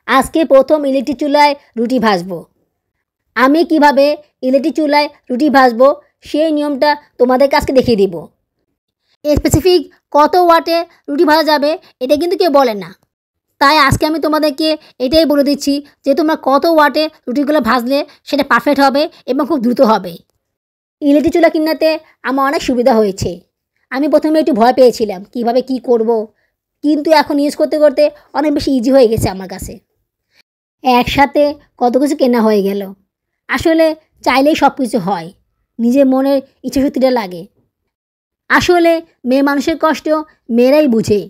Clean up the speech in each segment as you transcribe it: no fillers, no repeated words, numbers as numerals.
আজকে প্রথম ইলেকট্রিক চুলায় রুটি ভাজবো। আমি কিভাবে ইলেকট্রিক চুলায় রুটি ভাজবো সেই নিয়মটা তোমাদেরকে আজকে দেখিয়ে দিব। স্পেসিফিক কত ওয়াটে রুটি ভাজা যাবে এটা কিন্তু কেউ বলে না, তাই আজকে আমি তোমাদেরকে এটাই বলে দিচ্ছি যে তোমরা কত ওয়াটে রুটিগুলো ভাজলে সেটা পারফেক্ট হবে এবং খুব দ্রুত হবে। ইলেকট্রিক চুলা কিনাতে আমার অনেক সুবিধা হয়েছে। আমি প্রথমে একটু ভয় পেয়েছিলাম কিভাবে কি করব, কিন্তু এখন ইউজ করতে করতে অনেক বেশি ইজি হয়ে গেছে আমার কাছে। একসাথে কত কিছু কেনা হয়ে গেল। আসলে চাইলেই সব কিছু হয়, নিজের মনের ইচ্ছাশক্তিটা লাগে। আসলে মেয়ে মানুষের কষ্ট মেয়েরাই বুঝে,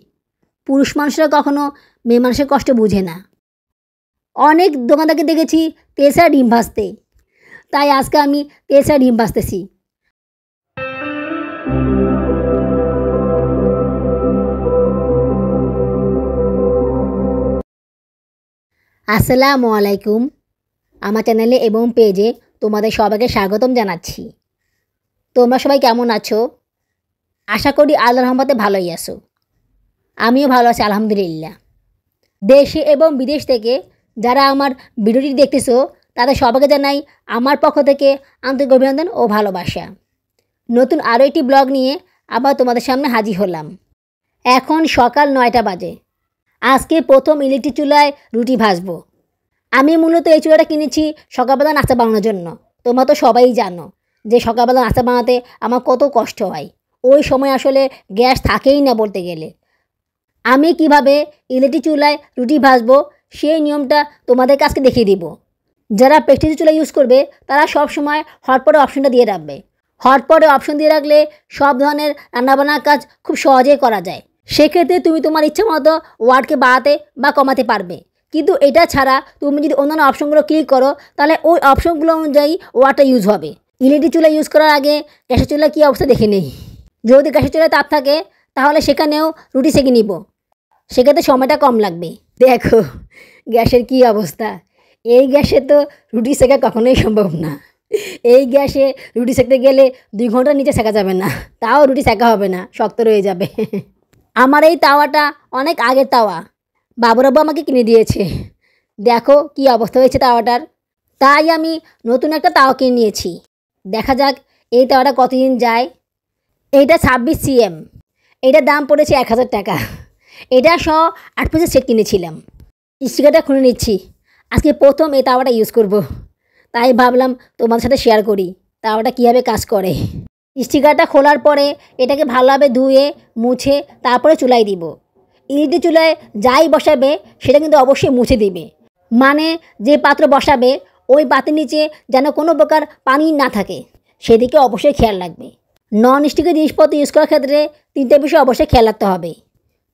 পুরুষ মানুষরা কখনো মেয়ে মানুষের কষ্ট বুঝে না। অনেক দোকানদারকে দেখেছি তেল ছাড়া ডিম ভাজতে, তাই আজকে আমি তেল ছাড়া ডিম ভাজতেছি। আসসালামু আলাইকুম। আমার চ্যানেলে এবং পেজে তোমাদের সবাইকে স্বাগতম জানাচ্ছি। তোমরা সবাই কেমন আছো? আশা করি আল্লাহর রহমতে ভালোই আছো। আমিও ভালো আছি আলহামদুলিল্লাহ। দেশে এবং বিদেশ থেকে যারা আমার ভিডিওটি দেখতেছো তাদের সবাইকে জানাই আমার পক্ষ থেকে আন্তরিক অভিনন্দন ও ভালোবাসা। নতুন আরও একটি ব্লগ নিয়ে আবার তোমাদের সামনে হাজির হলাম। এখন সকাল 9টা বাজে। আজকে প্রথম ইলেকট্রিক চুলায় রুটি ভাজবো। আমি মূলত এই চুলাটা কিনেছি সকালবেলা নাস্তা বানানোর জন্য। তোমরা তো সবাই জানো যে সকালবেলা নাস্তা বানাতে আমার কত কষ্ট হয়। ওই সময় আসলে গ্যাস থাকেই না বলতে গেলে। আমি কিভাবে ইলেকট্রিক চুলায় রুটি ভাজবো সেই নিয়মটা তোমাদের কাছে দেখিয়ে দিব। যারা প্রেস্টিজ চুলা ইউজ করবে তারা সব সময় হটপটের অপশনটা দিয়ে রাখবে। হটপটে অপশন দিয়ে রাখলে সব ধরনের রান্নাবান্নার কাজ খুব সহজেই করা যায়। সেক্ষেত্রে তুমি তোমার ইচ্ছে মতো ওয়াটকে বাড়াতে বা কমাতে পারবে। কিন্তু এটা ছাড়া তুমি যদি অন্যান্য অপশনগুলো ক্লিক করো তাহলে ওই অপশনগুলো অনুযায়ী ওয়াটটা ইউজ হবে। ইলেকট্রিক চুলা ইউজ করার আগে গ্যাসের চুলা কী অবস্থা দেখে নেই। যদি গ্যাসের চুলায় তাপ থাকে তাহলে সেখানেও রুটি সেঁকে নিব, সেক্ষেত্রে সময়টা কম লাগবে। দেখো গ্যাসের কী অবস্থা। এই গ্যাসে তো রুটি সেঁকা কখনোই সম্ভব না। এই গ্যাসে রুটি সেঁকতে গেলে 2 ঘন্টার নিচে সেঁকা যাবে না, তাও রুটি সেঁকা হবে না, শক্ত রয়ে যাবে। আমার এই তাওয়াটা অনেক আগের তাওয়া, বাবুরাব্বু আমাকে কিনে দিয়েছে। দেখো কি অবস্থা হয়েছে তাওয়াটার। তাই আমি নতুন একটা তাওয়া কিনে নিয়েছি। দেখা যাক এই তাওয়াটা কতদিন যায়। এইটা 26 cm, এইটার দাম পড়েছে 1000 টাকা। এটা সহ 8 পিসের সেট কিনেছিলাম। স্টিকারটা খুলে নিচ্ছি। আজকে প্রথম এই তাওয়াটা ইউজ করব, তাই ভাবলাম তোমাদের সাথে শেয়ার করি তাওয়াটা কীভাবে কাজ করে। স্টিকারটা খোলার পরে এটাকে ভালোভাবে ধুয়ে মুছে তারপরে চুলায় দিব। ইলেকট্রিক চুলায় যাই বসাবে সেটা কিন্তু অবশ্যই মুছে দিবে। মানে যে পাত্র বসাবে ওই পাত্রের নিচে যেন কোনো প্রকার পানি না থাকে, সেদিকে অবশ্যই খেয়াল রাখবে। নন স্টিকের জিনিসপত্র ইউজ করার ক্ষেত্রে 3টে বিষয় অবশ্যই খেয়াল রাখতে হবে।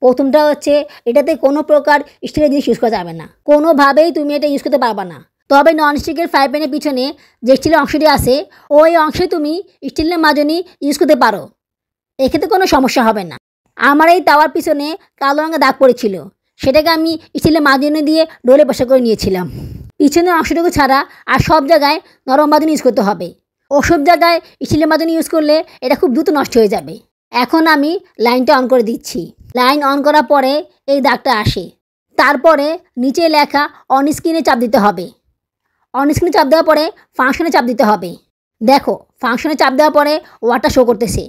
প্রথমটা হচ্ছে এটাতে কোনো প্রকার স্টিলের জিনিস ইউজ করা যাবে না, কোনোভাবেই তুমি এটা ইউজ করতে পারবে না। তবে ননস্টিকের ফ্রাই প্যানের পিছনে যে স্টিলের অংশটি আছে ওই অংশে তুমি স্টিলের মাজনি ইউজ করতে পারো, এক্ষেত্রে কোনো সমস্যা হবে না। আমার এই তাওয়ার পিছনে কালো রঙের দাগ পড়েছিল, সেটাকে আমি স্টিলের মাজনি দিয়ে ডোলে বসা করে নিয়েছিলাম। পিছনের অংশটুকু ছাড়া আর সব জায়গায় নরম মাজনি ইউজ করতে হবে। ওসব জায়গায় স্টিলের মাজনি ইউজ করলে এটা খুব দ্রুত নষ্ট হয়ে যাবে। এখন আমি লাইনটা অন করে দিচ্ছি। লাইন অন করার পরে এই দাগটা আসে, তারপরে নিচে লেখা অন স্ক্রিনে চাপ দিতে হবে। অন স্ক্রিনে চাপ দেওয়ার পরে ফাংশনে চাপ দিতে হবে। দেখো ফাংশনে চাপ দেওয়ার পরে ওয়াটটা শো করতেছে,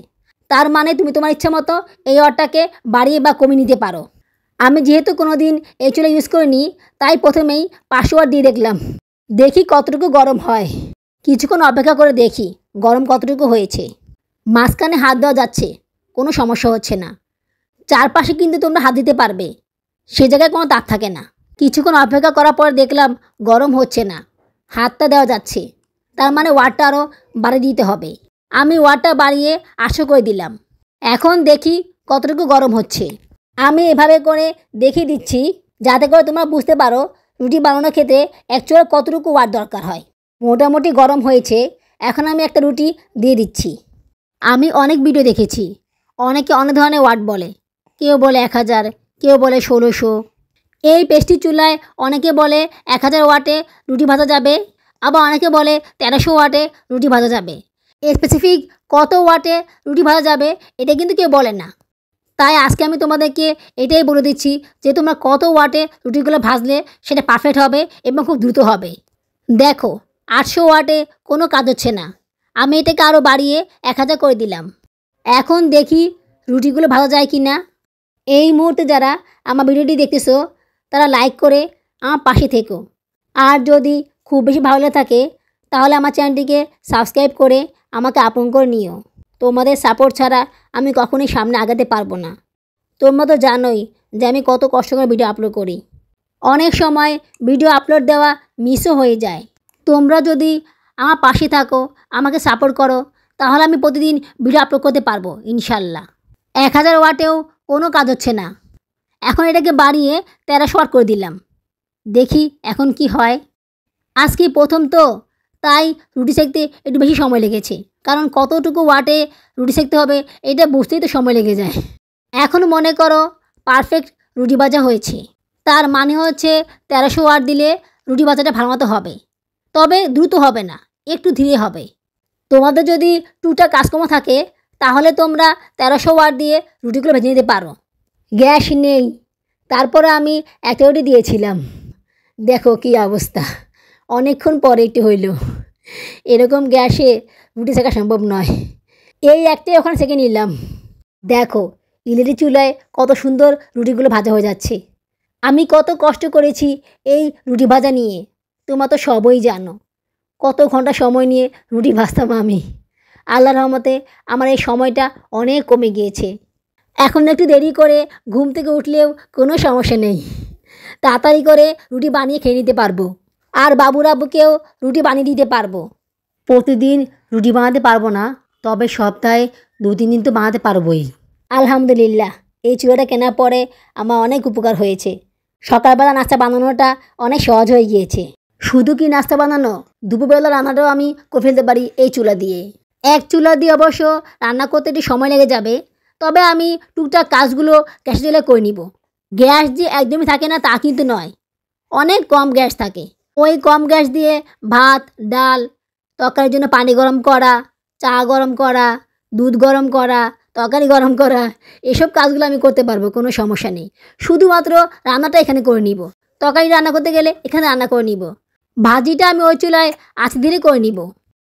তার মানে তুমি তোমার ইচ্ছা মতো এই ওয়াটটাকে বাড়িয়ে বা কমিয়ে নিতে পারো। আমি যেহেতু কোনো দিন এই চুলা ইউজ করিনি তাই প্রথমেই 500 ওয়াট দিয়ে দেখলাম, দেখি কতটুকু গরম হয়। কিছুক্ষণ অপেক্ষা করে দেখি গরম কতটুকু হয়েছে। মাঝখানে হাত দেওয়া যাচ্ছে, কোনো সমস্যা হচ্ছে না। চারপাশে কিন্তু তোমরা হাত দিতে পারবে, সে জায়গায় কোনো তাপ থাকে না। কিছুক্ষণ অপেক্ষা করার পর দেখলাম গরম হচ্ছে না, হাতটা দেওয়া যাচ্ছে, তার মানে ওয়াটটা আরও বাড়িয়ে দিতে হবে। আমি ওয়াটটা বাড়িয়ে 800 করে দিলাম। এখন দেখি কতটুকু গরম হচ্ছে। আমি এভাবে করে দেখিয়ে দিচ্ছি যাতে করে তোমরা বুঝতে পারো রুটি বানানোর ক্ষেত্রে অ্যাকচুয়ালি কতটুকু ওয়াট দরকার হয়। মোটামুটি গরম হয়েছে, এখন আমি একটা রুটি দিয়ে দিচ্ছি। আমি অনেক ভিডিও দেখেছি, অনেকে অনেক ধরনের ওয়াট বলে, কেউ বলে 1000, কেউ বলে 1600। এই পেস্টি চুলায় অনেকে বলে 1000 ওয়াটে রুটি ভাজা যাবে, আবার অনেকে বলে 1300 ওয়াটে রুটি ভাজা যাবে। স্পেসিফিক কত ওয়াটে রুটি ভাজা যাবে এটা কিন্তু কেউ বলে না, তাই আজকে আমি তোমাদেরকে এটাই বলে দিচ্ছি যে তোমরা কত ওয়াটে রুটিগুলো ভাজলে সেটা পারফেক্ট হবে এবং খুব দ্রুত হবে। দেখো 800 ওয়াটে কোনো কাজ হচ্ছে না, আমি এটাকে আরও বাড়িয়ে 1000 করে দিলাম। এখন দেখি রুটিগুলো ভাজা যায় কি না। এই মুহূর্তে যারা আমার ভিডিওটি দেখতেছো তারা লাইক করে আমার পাশে থেকো, আর যদি খুব বেশি ভালো লেগে থাকে তাহলে আমার চ্যানেলটিকে সাবস্ক্রাইব করে আমাকে আপন করে নিও। তোমাদের সাপোর্ট ছাড়া আমি কখনোই সামনে আগাতে পারবো না। তোমরা তো জানোই যে আমি কত কষ্ট করে ভিডিও আপলোড করি। অনেক সময় ভিডিও আপলোড দেওয়া মিসও হয়ে যায়। তোমরা যদি আমার পাশে থাকো, আমাকে সাপোর্ট করো, তাহলে আমি প্রতিদিন ভিডিও আপলোড করতে পারবো ইনশাল্লাহ। 1000 ওয়াটেও কোনো কাজ হচ্ছে না, এখন এটাকে বাড়িয়ে 1300 ওয়াট করে দিলাম। দেখি এখন কি হয়। আজকে প্রথম তো, তাই রুটি সেঁকতে একটু বেশি সময় লেগেছে, কারণ কতটুকু ওয়াটে রুটি সেঁকতে হবে এটা বুঝতেই তো সময় লেগে যায়। এখন মনে করো পারফেক্ট রুটি ভাজা হয়েছে, তার মানে হচ্ছে 1300 ওয়াট দিলে রুটি ভাজাটা ভালো মতো হবে, তবে দ্রুত হবে না, একটু ধীরে হবে। তোমাদের যদি টুকটাক কাজকর্ম থাকে তাহলে তোমরা 1300 ওয়াট দিয়ে রুটিগুলো ভেজে নিতে পারো। গ্যাস নেই, তারপরে আমি একটা রুটি দিয়েছিলাম, দেখো কি অবস্থা, অনেকক্ষণ পরে একটু হইল। এরকম গ্যাসে রুটি সেঁকা সম্ভব নয়। এই একটাই ওখানে সেঁকে নিলাম। দেখো ইলেকট্রিক চুলায় কত সুন্দর রুটিগুলো ভাজা হয়ে যাচ্ছে। আমি কত কষ্ট করেছি এই রুটি ভাজা নিয়ে, তোমরা তো সবই জানো। কত ঘন্টা সময় নিয়ে রুটি ভাজতাম আমি। আল্লাহর রহমতে আমার এই সময়টা অনেক কমে গিয়েছে। এখন একটু দেরি করে ঘুম থেকে উঠলেও কোনো সমস্যা নেই, তাড়াতাড়ি করে রুটি বানিয়ে খেয়ে নিতে পারবো, আর বাবুর আব্বুকেও রুটি বানিয়ে দিতে পারবো। প্রতিদিন রুটি বানাতে পারবো না, তবে সপ্তাহে 2-3 দিন তো বানাতে পারবোই। আলহামদুলিল্লাহ, এই চুলাটা কেনার পরে আমার অনেক উপকার হয়েছে। সকালবেলা নাস্তা বানানোটা অনেক সহজ হয়ে গিয়েছে। শুধু কি নাস্তা বানানো, দুপুরবেলা রান্নাটাও আমি করে ফেলতে পারি এই চুলা দিয়ে। এক চুলা দিয়ে অবশ্য রান্না করতে একটু সময় লেগে যাবে, তবে আমি টুকটাক কাজগুলো গ্যাসে চুলায় করে নিব। গ্যাস যে একদমই থাকে না তা কিন্তু নয়, অনেক কম গ্যাস থাকে। ওই কম গ্যাস দিয়ে ভাত, ডাল, তরকারির জন্য পানি গরম করা, চা গরম করা, দুধ গরম করা, তরকারি গরম করা, এসব কাজগুলো আমি করতে পারবো, কোনো সমস্যা নেই। শুধুমাত্র রান্নাটা এখানে করে নিব। তরকারি রান্না করতে গেলে এখানে রান্না করে নিব। ভাজিটা আমি ওই চুলায় আস্তে ধীরে করে নিব।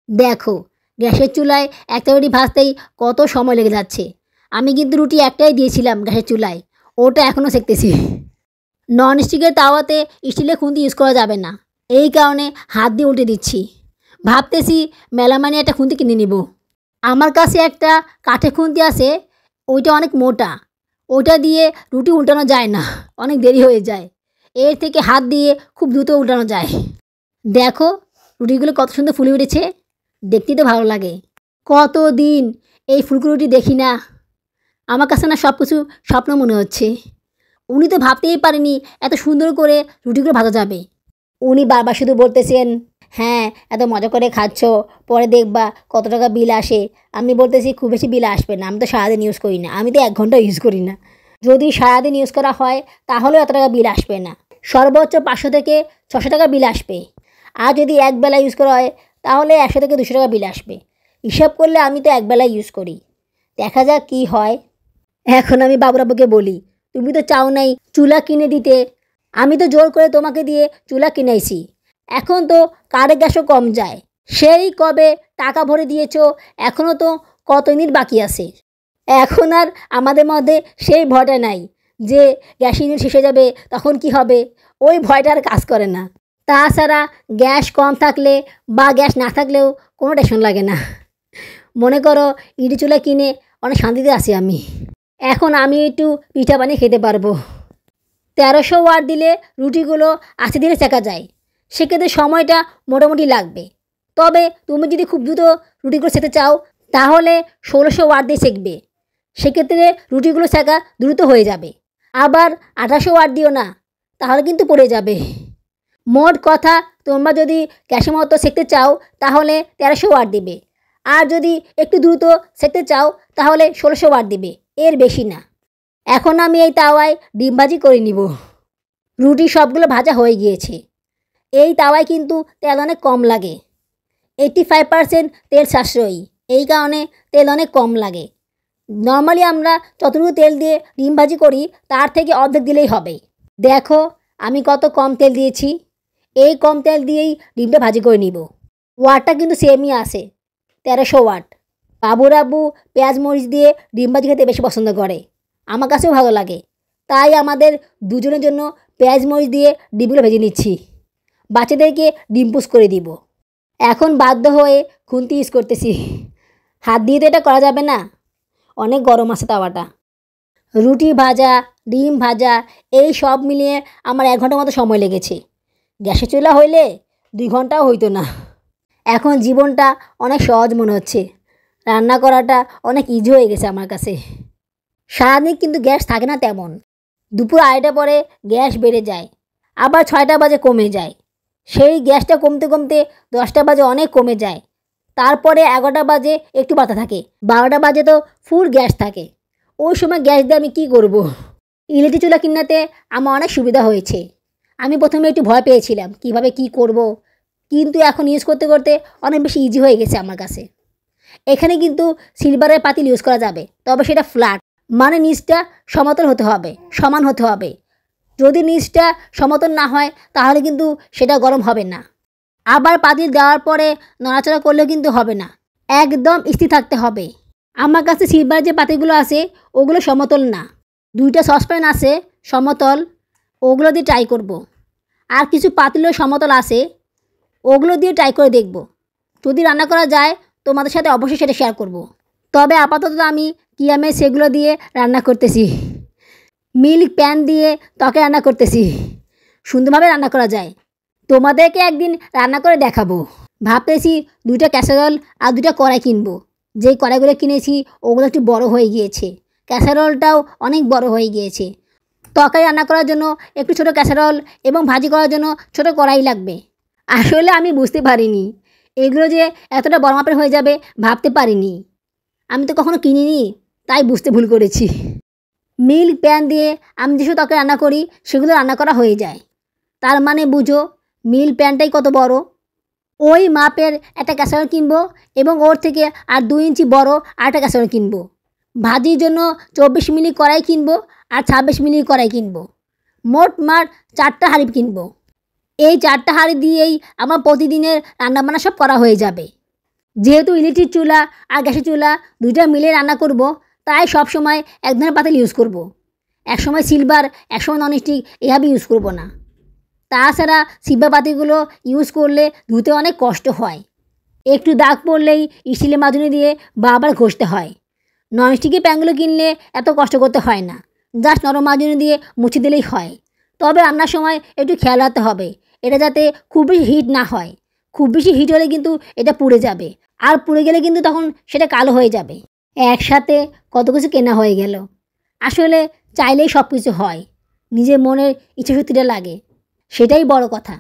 দেখো গ্যাসের চুলায় একটা রুটি ভাজতেই কত সময় লেগে যাচ্ছে। আমি কিন্তু রুটি একটাই দিয়েছিলাম গ্যাসের চুলায়, ওটা এখনও সেঁকতেছি। ননস্টিকের তাওয়াতে স্টিলের খুন্তি ইউজ করা যাবে না, এই কারণে হাত দিয়ে উল্টে দিচ্ছি। ভাবতেছি মেলামানি একটা খুন্তি কিনে নিব। আমার কাছে একটা কাঠের খুন্তি আছে, ওইটা অনেক মোটা, ওইটা দিয়ে রুটি উল্টানো যায় না, অনেক দেরি হয়ে যায়। এর থেকে হাত দিয়ে খুব দ্রুত উল্টানো যায়। দেখো রুটিগুলো কত সুন্দর ফুলে উঠেছে, দেখতেই তো ভালো লাগে। কতদিন এই ফুলকো রুটি দেখি না, আমার কাছে না সব কিছু স্বপ্ন মনে হচ্ছে। উনি তো ভাবতেই পারেনি এত সুন্দর করে রুটিগুলো ভাজা যাবে। উনি বারবার শুধু বলতেছেন, হ্যাঁ এত মজা করে খাচ্ছ, পরে দেখবা কত টাকা বিল আসে। আমি বলতেছি খুব বেশি বিল আসবে না, আমি তো সারাদিন ইউজ করি না, আমি তো 1 ঘন্টা ইউজ করি না। যদি সারাদিন ইউজ করা হয় তাহলেও এত টাকা বিল আসবে না, সর্বোচ্চ 500 থেকে 600 টাকা বিল আসবে। আর যদি একবেলা ইউজ করা হয় তাহলে 100 থেকে 200 টাকা বিল আসবে। হিসাব করলে আমি তো একবেলা ইউজ করি, দেখা যাক কী হয়। এখন আমি বাবুরাবুকে বলি, তুমি তো চাও নাই চুলা কিনে দিতে, আমি তো জোর করে তোমাকে দিয়ে চুলা কিনেছি। এখন তো কারেন্ট গ্যাসও কম যায়, সেই কবে টাকা ভরে দিয়েছো, এখনও তো কত ইউনিট বাকি আছে। এখন আর আমাদের মধ্যে সেই ভয়টা নাই যে গ্যাস ইউনিট শেষ হয়ে যাবে তখন কি হবে, ওই ভয়টা আর কাজ করে না। তাছাড়া গ্যাস কম থাকলে বা গ্যাস না থাকলেও কোনো টেনশন লাগে না। মনে করো ইডি চুলা কিনে অনেক শান্তিতে আছি আমি। এখন আমি একটু পিঠা বানিয়ে খেতে পারবো। 1300 ওয়াট দিলে রুটিগুলো আস্তে ধীরে সেঁকা যায়, সেক্ষেত্রে সময়টা মোটামুটি লাগবে। তবে তুমি যদি খুব দ্রুত রুটিগুলো সেঁকতে চাও তাহলে 1600 ওয়াট দিয়ে সেঁকবে, সেক্ষেত্রে রুটিগুলো সেঁকা দ্রুত হয়ে যাবে। আবার 1800 ওয়াট দিও না, তাহলে কিন্তু পড়ে যাবে। মোট কথা, তোমরা যদি গ্যাসের মতো সেঁকতে চাও তাহলে 1300 ওয়াট দিবে, আর যদি একটু দ্রুত সেঁকতে চাও তাহলে 1600 ওয়াট দিবে, এর বেশি না। এখন আমি এই তাওয়ায় ডিম ভাজি করে নিব। রুটি সবগুলো ভাজা হয়ে গিয়েছে। এই তাওয়ায় কিন্তু তেল অনেক কম লাগে, 85% তেল সাশ্রয়ী, এই কারণে তেল অনেক কম লাগে। নর্মালি আমরা যতটুকু তেল দিয়ে ডিম ভাজি করি তার থেকে অর্ধেক দিলেই হবে। দেখো আমি কত কম তেল দিয়েছি। এই কম তেল দিয়েই ডিমটা ভাজি করে নিব। ওয়াটটা কিন্তু সেমই আসে, 1300 ওয়াট। বাবুর আব্বু পেঁয়াজ মরিচ দিয়ে ডিম ভাজি খেতে বেশি পছন্দ করে, আমার কাছেও ভালো লাগে। তাই আমাদের দুজনের জন্য পেঁয়াজ মরিচ দিয়ে ডিমগুলো ভেজে নিচ্ছি। বাচ্চাদেরকে ডিম পুষ করে দিব। এখন বাধ্য হয়ে খুন্তি ইউজ করতেছি, হাত দিয়ে তো এটা করা যাবে না, অনেক গরম আছে তাওয়াটা। রুটি ভাজা, ডিম ভাজা, এই সব মিলিয়ে আমার 1 ঘন্টার মতো সময় লেগেছে। গ্যাসের চুলা হইলে 2 ঘন্টাও হইতো না। এখন জীবনটা অনেক সহজ মনে হচ্ছে, রান্না করাটা অনেক ইজি হয়ে গেছে আমার কাছে। সারাদিন কিন্তু গ্যাস থাকে না তেমন। দুপুর 2টা পরে গ্যাস বেড়ে যায়, আবার 6টা বাজে কমে যায়। সেই গ্যাসটা কমতে কমতে 10টা বাজে অনেক কমে যায়। তারপরে 11টা বাজে একটু বাতা থাকে, 12টা বাজে তো ফুল গ্যাস থাকে। ওই সময় গ্যাস দিয়ে আমি কী করব? ইলেকট্রিক চুলা কিনাতে আমার অনেক সুবিধা হয়েছে। আমি প্রথমে একটু ভয় পেয়েছিলাম কিভাবে কি করব, কিন্তু এখন ইউজ করতে করতে অনেক বেশি ইজি হয়ে গেছে আমার কাছে। এখানে কিন্তু সিলভারের পাতিল ইউজ করা যাবে, তবে সেটা ফ্ল্যাট, মানে নিচটা সমতল হতে হবে, সমান হতে হবে। যদি নিচটা সমতল না হয় তাহলে কিন্তু সেটা গরম হবে না। আবার পাতিল দেওয়ার পরে নড়াচড়া করলেও কিন্তু হবে না, একদম স্থির থাকতে হবে। আমার কাছে সিলভারের যে পাতিলগুলো আছে ওগুলো সমতল না। 2টা সসপ্যান আছে সমতল, ওগুলো দিয়ে ট্রাই করব। আর কিছু পাতিলও সমতল আছে, ওগুলো দিয়ে ট্রাই করে দেখব। যদি রান্না করা যায় তোমাদের সাথে অবশ্যই সেটা শেয়ার করব। তবে আপাতত আমি কিয়ামে সেগুলো দিয়ে রান্না করতেছি। মিল্ক প্যান দিয়ে ত্বকে রান্না করতেছি, সুন্দরভাবে রান্না করা যায়। তোমাদেরকে একদিন রান্না করে দেখাবো। ভাবতেছি 2টা ক্যাসারোল আর 2টা কড়াই কিনবো। যেই কড়াইগুলো কিনেছি ওগুলো একটু বড় হয়ে গিয়েছে, ক্যাসারোলটাও অনেক বড় হয়ে গিয়েছে। তরকারি রান্না করার জন্য একটু ছোটো ক্যাসারোল এবং ভাজি করার জন্য ছোটো কড়াই লাগবে। আসলে আমি বুঝতে পারিনি এগুলো যে এতটা বড় মাপের হয়ে যাবে, ভাবতে পারিনি। আমি তো কখনো কিনিনি, তাই বুঝতে ভুল করেছি। মিল্ক প্যান দিয়ে আমি যেসব তরকারি রান্না করি সেগুলো রান্না করা হয়ে যায়। তার মানে বুঝো মিল্ক প্যানটাই কত বড়। ওই মাপের একটা ক্যাসারোল কিনবো এবং ওর থেকে আর 2 ইঞ্চি বড় আরেকটা ক্যাসারোল কিনবো। ভাজির জন্য 24 মিলি কড়াই কিনবো আর 26 মিলি কড়াই কিনবো। মোট 4টা হাঁড়ি কিনবো। এই 4টা হাঁড়ি দিয়েই আমার প্রতিদিনের রান্নাবান্না সব করা হয়ে যাবে। যেহেতু ইলেকট্রিক চুলা আর গ্যাসের চুলা 2টা মিলে রান্না করব, তাই সব সময় এক ধরনের পাতিল ইউজ করব। একসময় সিলভার, একসময় ননস্টিক, এভাবে ইউজ করব না। তাছাড়া সিলভার পাতিলগুলো ইউজ করলে ধুতে অনেক কষ্ট হয়। একটু দাগ পড়লেই স্টিলের মাজনি দিয়ে বারবার ঘষতে হয়। ননস্টিকের প্যানগুলো কিনলে এত কষ্ট করতে হয় না, জাস্ট নরম মাজনি দিয়ে মুছে দিলেই হয়। তবে রান্নার সময় একটু খেয়াল রাখতে হবে এটা যাতে খুব বেশি হিট না হয়। খুব বেশি হিট হলে কিন্তু এটা পুড়ে যাবে, আর পুড়ে গেলে কিন্তু তখন সেটা কালো হয়ে যাবে। একসাথে কত কিছু কেনা হয়ে গেল। আসলে চাইলেই সব কিছু হয়, নিজের মনের ইচ্ছাশক্তিটা লাগে, সেটাই বড় কথা।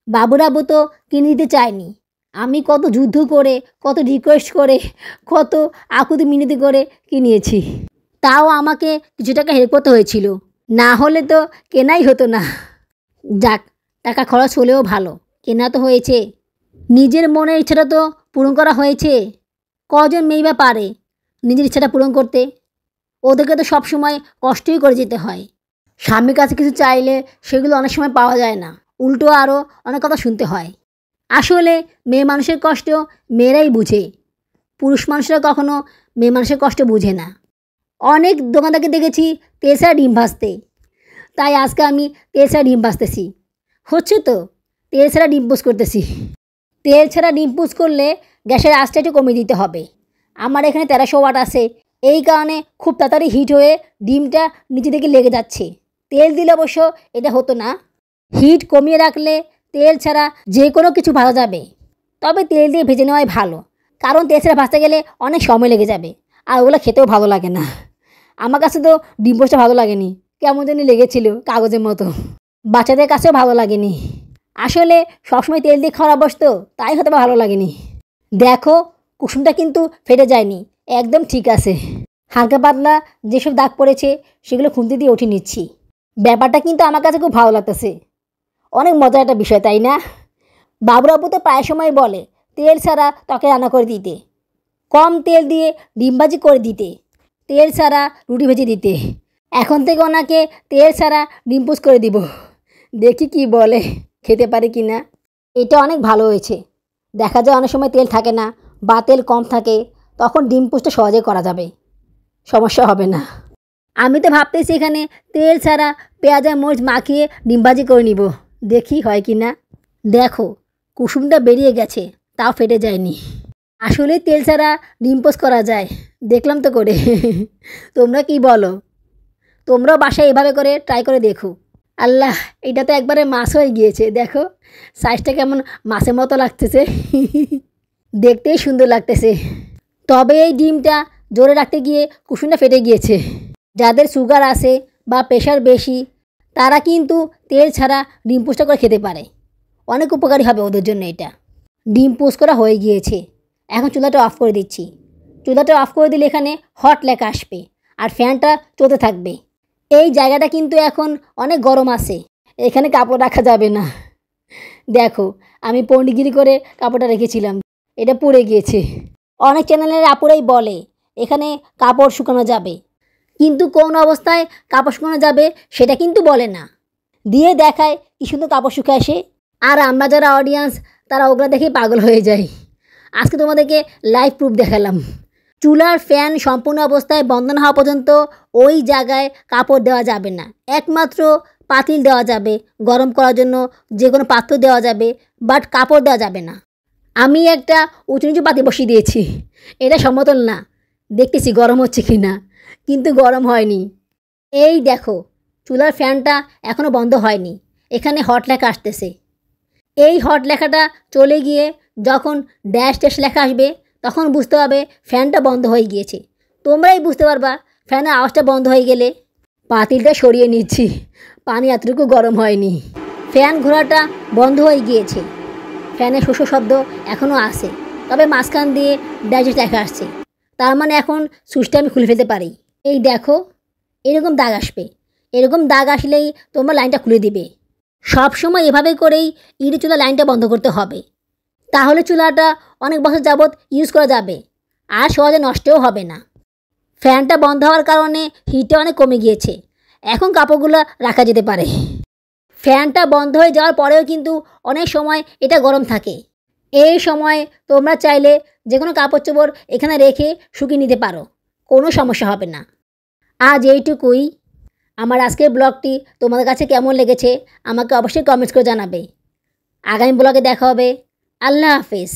বাবুরাবু তো কিনে দিতে চায়নি। আমি কত যুদ্ধ করে, কত রিকোয়েস্ট করে, কত আকুতি মিনতি করে কিনিয়েছি। তাও আমাকে কিছু টাকা হেল্প করতে হয়েছিল, না হলে তো কেনাই হতো না। যাক, টাকা খরচ হলেও ভালো, কেনা তো হয়েছে। নিজের মনের ইচ্ছাটা তো পূরণ করা হয়েছে। কজন মেয়ে বা পারে নিজের ইচ্ছাটা পূরণ করতে? ওদেরকে তো সব সময় কষ্টই করে যেতে হয়। স্বামীর কাছে কিছু চাইলে সেগুলো অনেক সময় পাওয়া যায় না, উল্টো আরও অনেক কথা শুনতে হয়। আসলে মেয়ে মানুষের কষ্ট মেয়েরাই বুঝে, পুরুষ মানুষরা কখনো মেয়ে মানুষের কষ্ট বুঝে না। অনেক দোকানদারকে দেখেছি তেল ছাড়া ডিম ভাজতে, তাই আজকে আমি তেল ছাড়া ডিম ভাজতেছি। হচ্ছে তো, তেল ছাড়া ডিম পোস্ট করতেছি। তেল ছাড়া ডিম পোস্ট করলে গ্যাসের আঁচটা একটু কমিয়ে দিতে হবে। আমার এখানে 1300 ওয়াট আছে, এই কারণে খুব তাড়াতাড়ি হিট হয়ে ডিমটা নিচে থেকে লেগে যাচ্ছে। তেল দিলে অবশ্য এটা হতো না। হিট কমিয়ে রাখলে তেল ছাড়া যে কোনো কিছু ভাজা যাবে, তবে তেল দিয়ে ভেজে নেওয়াই ভালো, কারণ তেল ছাড়া ভাজতে গেলে অনেক সময় লেগে যাবে, আর ওগুলো খেতেও ভালো লাগে না। আমার কাছে তো ডিম পোস্টটা ভালো লাগেনি, কেমন জানি লেগেছিল কাগজের মতো। বাচ্চাদের কাছেও ভালো লাগেনি। আসলে সবসময় তেল দিয়ে খাওয়ার অভ্যাস তো, তাই হয়তো ভালো লাগেনি। দেখো কুসুমটা কিন্তু ফেটে যায়নি, একদম ঠিক আছে। হালকা পাতলা যেসব দাগ পড়েছে সেগুলো খুন্তি দিয়ে উঠিয়ে নিচ্ছি। ব্যাপারটা কিন্তু আমার কাছে খুব ভালো লাগতেছে, অনেক মজার একটা বিষয়, তাই না? বাবুরাবু তো প্রায় সময় বলে তেল ছাড়া ত্বকে রান্না করে দিতে, কম তেল দিয়ে ডিম ভাজি করে দিতে। তেল ছাড়া রুটি ভেজে দিতে। এখন থেকে ওনাকে তেল ছাড়া ডিম পোস্ট করে দিব, দেখি কি বলে, খেতে পারে কি না। এটা অনেক ভালো হয়েছে। দেখা যায় অনেক সময় তেল থাকে না বা তেল কম থাকে, তখন ডিম পোস্টটা সহজে করা যাবে, সমস্যা হবে না। আমি তো ভাবতেছি এখানে তেল ছাড়া পেঁয়াজ আর মরিচ মাখিয়ে ডিম ভাজি করে নিব, দেখি হয় কি না। দেখো কুসুমটা বেরিয়ে গেছে, তাও ফেটে যায়নি। আসলে তেল ছাড়া ডিম পোস্ট করা যায়, দেখলাম তো করে। তোমরা কি বলো? তোমরাও বাসায় এভাবে করে ট্রাই করে দেখো। আল্লাহ, এটা তো একবারে মাছ হয়ে গিয়েছে, দেখো সাইজটা কেমন মাছের মতো লাগতেছে। দেখতেই সুন্দর লাগতেছে। তবে এই ডিমটা জোরে রাখতে গিয়ে কুসুমটা ফেটে গিয়েছে। যাদের সুগার আছে বা প্রেশার বেশি, তারা কিন্তু তেল ছাড়া ডিম পোস্টটা করে খেতে পারে, অনেক উপকারী হবে ওদের জন্য এটা। ডিম পোস্ট করা হয়ে গিয়েছে, এখন চুলাটা অফ করে দিচ্ছি। চুলাটা অফ করে দিলে এখানে হট লেখা আসবে আর ফ্যানটা চলতে থাকবে। এই জায়গাটা কিন্তু এখন অনেক গরম আছে, এখানে কাপড় রাখা যাবে না। দেখো আমি পণ্ডিতগিরি করে কাপড়টা রেখেছিলাম, এটা পুড়ে গিয়েছে। অনেক চ্যানেলের আপুরাই বলে এখানে কাপড় শুকানো যাবে, কিন্তু কোন অবস্থায় কাপড় শুকানো যাবে সেটা কিন্তু বলে না, দিয়ে দেখায় কি সুন্দর কাপড় শুকায় সে। আর আমরা যারা অডিয়েন্স তারা ওগুলো দেখেই পাগল হয়ে যায়। আজকে তোমাদেরকে লাইভ প্রুফ দেখালাম। চুলার ফ্যান সম্পূর্ণ অবস্থায় বন্ধ না হওয়া পর্যন্ত ওই জায়গায় কাপড় দেওয়া যাবে না। একমাত্র পাতিল দেওয়া যাবে, গরম করার জন্য যে কোনো পাত্র দেওয়া যাবে, বাট কাপড় দেওয়া যাবে না। আমি একটা উঁচু নিচু পাতিল বসিয়ে দিয়েছি, এটা সমতল না, দেখতেছি গরম হচ্ছে কি না, কিন্তু গরম হয়নি। এই দেখো চুলার ফ্যানটা এখনও বন্ধ হয়নি, এখানে হট লেখা আসতেছে। এই হট লেখাটা চলে গিয়ে যখন ড্যাশ ড্যাশ লেখা আসবে তখন বুঝতে হবে ফ্যানটা বন্ধ হয়ে গিয়েছে। তোমরাই বুঝতে পারবা ফ্যানের আওয়াজটা বন্ধ হয়ে গেলে। পাতিলটা সরিয়ে নিচ্ছি, পানি এতটুকু গরম হয়নি। ফ্যান ঘোরাটা বন্ধ হয়ে গিয়েছে, ফ্যানের শোষো শব্দ এখনও আসে, তবে মাঝখান দিয়ে ড্যাশ ড্যাশ লেখা আসছে, তার মানে এখন সুইচটা আমি খুলে ফেলতে পারি। এই দেখো এরকম দাগ আসবে, এরকম দাগ আসলেই তোমরা লাইনটা খুলে দিবে। সব সময় এভাবে করেই ইটের চুলা লাইনটা বন্ধ করতে হবে, তাহলে চুলাটা অনেক বছর যাবৎ ইউজ করা যাবে আর সহজে নষ্টও হবে না। ফ্যানটা বন্ধ হওয়ার কারণে হিটটা অনেক কমে গিয়েছে, এখন কাপড়গুলো রাখা যেতে পারে। ফ্যানটা বন্ধ হয়ে যাওয়ার পরেও কিন্তু অনেক সময় এটা গরম থাকে। এই সময় তোমরা চাইলে যে কোনো কাপড় চোপড় এখানে রেখে শুকিয়ে নিতে পারো, কোনো সমস্যা হবে না। আজ এইটুকুই। আমার আজকের ব্লগটি তোমাদের কাছে কেমন লেগেছে আমাকে অবশ্যই কমেন্টস করে জানাবে। আগামী ব্লগে দেখা হবে। আল্লাহ হাফেজ।